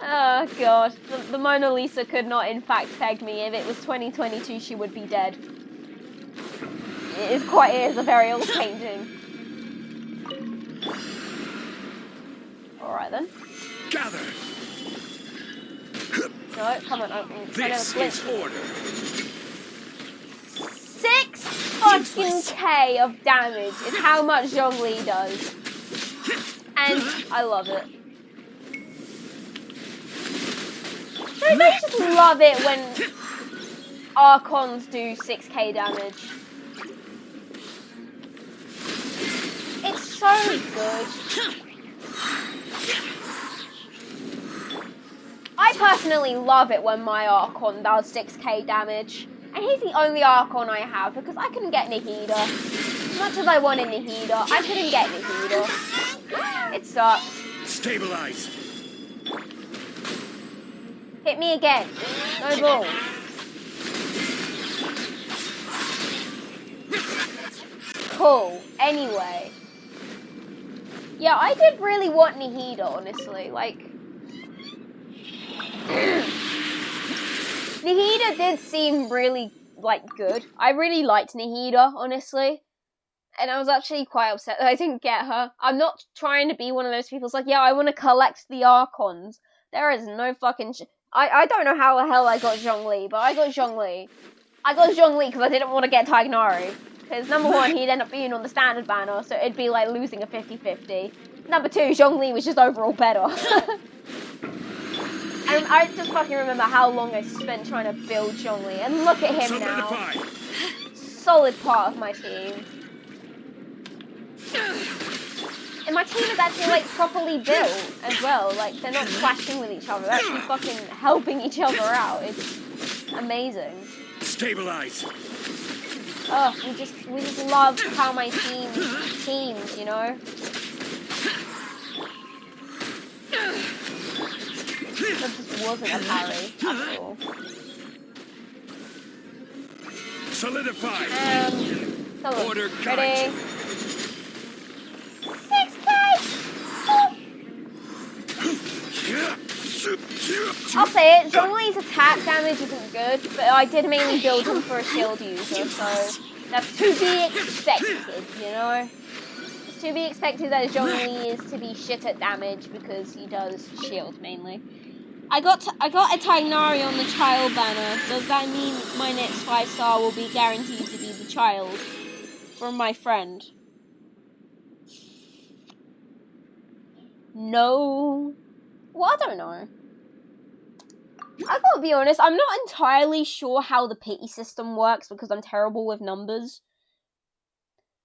Oh god, the Mona Lisa could not in fact peg me. If it was 2022, she would be dead. It is a very old painting. Alright then. Gather. No, come on, This is order. 6 fucking K of damage is how much Zhongli does. And I love it. I just love it when Archons do 6k damage. It's so good. I personally love it when my Archon does 6k damage. And he's the only Archon I have because I couldn't get Nahida. As much as I wanted Nahida, I couldn't get Nahida. It sucks. Stabilize. Hit me again. No ball. Cool. Anyway. Yeah, I did really want Nahida, honestly. Like... Nahida did seem really, like, good. I really liked Nahida, honestly. And I was actually quite upset that I didn't get her. I'm not trying to be one of those people who's like, yeah, I want to collect the Archons. There is no fucking... I don't know how the hell I got Zhongli, but I got Zhongli. I got Zhongli because I didn't want to get Tignari. Because number one, he'd end up being on the standard banner, so it'd be like losing a 50-50. Number two, Zhongli was just overall better. And I just fucking remember how long I spent trying to build Zhongli. And look at him now. Solid part of my team. And my team is actually, like, properly built as well. Like, they're not clashing with each other. They're actually fucking helping each other out. It's amazing. Stabilize. Oh, we just love how my team teams, you know? That just wasn't a parry at all. Solidify. Order ready? 6k! I'll say it, Zhongli's attack damage isn't good, but I did mainly build him for a shield user, so that's to be expected, you know? It's to be expected that Zhongli is to be shit at damage because he does shield mainly. I got a Tignari on the child banner. Does that mean my next 5-star will be guaranteed to be the child from my friend? No. Well, I don't know. I gotta be honest, I'm not entirely sure how the pity system works because I'm terrible with numbers.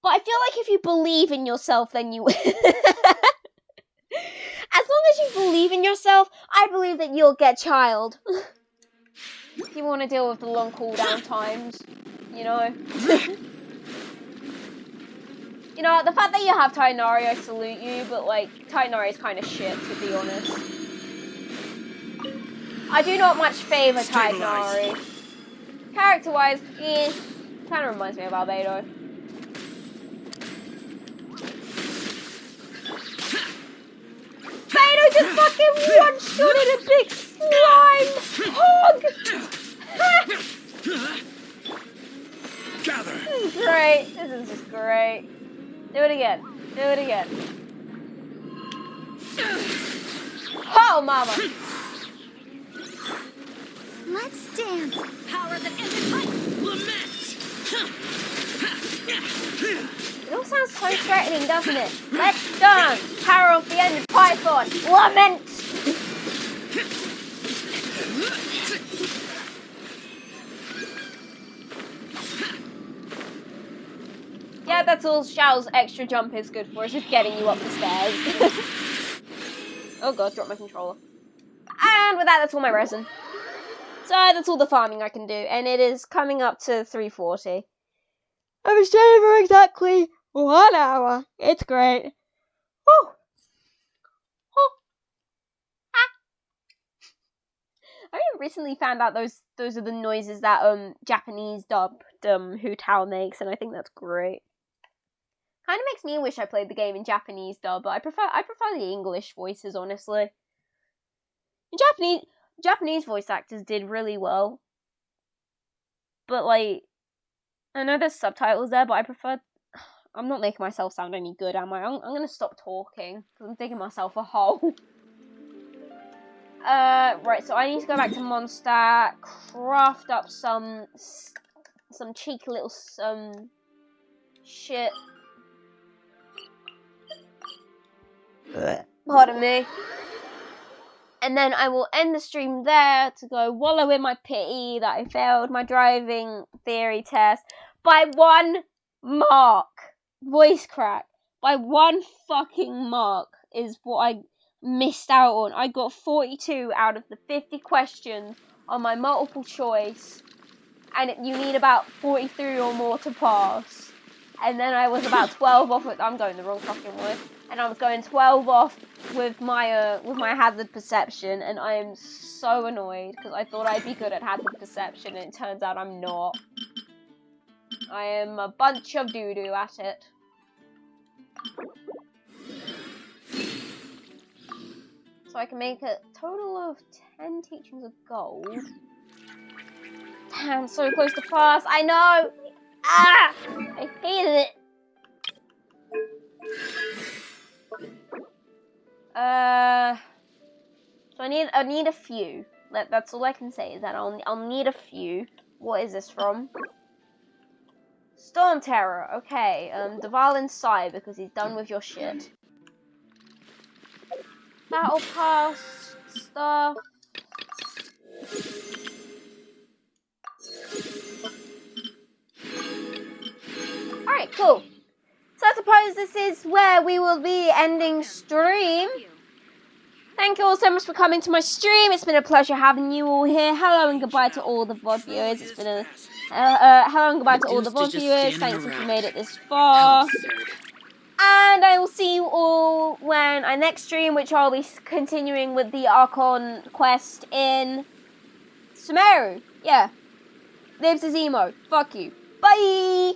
But I feel like if you believe in yourself, then you win. As long as you believe in yourself, I believe that you'll get child. If you want to deal with the long cooldown times, you know. You know, the fact that you have Tignari, I salute you, but, like, Tignari is kind of shit, to be honest. I do not much favour Tignari. Character-wise, kind of reminds me of Albedo. fucking one-shotted a big slime hog! Gather. This is great. This is just great. Do it again. Do it again. Oh, mama! Let's dance. Power that ended life. Lament. It all sounds so threatening, doesn't it? Let's dance! Power of the ended python! Lament! Yeah, that's all Xiao's extra jump is good for. It's just getting you up the stairs. Oh god, drop my controller. And with that, that's all my resin. So that's all the farming I can do. And it is coming up to 3:40. I've been staying for exactly 1 hour. It's great. Woo! Oh. Ah. I recently found out those are the noises that Japanese dubbed Hu Tao makes, and I think that's great. Kind of makes me wish I played the game in Japanese dub, but I prefer the English voices, honestly. In Japanese voice actors did really well, but like, I know there's subtitles there, but I prefer. I'm not making myself sound any good, am I? I'm gonna stop talking because I'm digging myself a hole. Right. So I need to go back to Mondstadt, craft up some cheeky little shit. Pardon me. And then I will end the stream there to go wallow in my pity that I failed my driving theory test by 1 mark. Voice crack. By 1 fucking mark is what I missed out on. I got 42 out of the 50 questions on my multiple choice. And you need about 43 or more to pass. And then I was about 12 off with... I'm going the wrong fucking way. And I was going 12 off with my hazard perception, and I am so annoyed because I thought I'd be good at hazard perception, and it turns out I'm not. I am a bunch of doo-doo at it. So I can make a total of 10 teachings of gold. Damn, so close to pass. I know! Ah! I hated it. So I need a few. That's all I can say is that I'll need a few. What is this from? Storm Terror. Okay. Dvalin Sai because he's done with your shit. Battle Pass stuff. Alright, cool. So I suppose this is where we will be ending stream. Thank you all so much for coming to my stream. It's been a pleasure having you all here. Hello and goodbye to all the VOD viewers. It's been a hello and goodbye to all the VOD viewers. Thanks if you made it this far. And I will see you all when I next stream, which I'll be continuing with the Archon quest in Sumeru. Yeah. Libs is emo. Fuck you. Bye!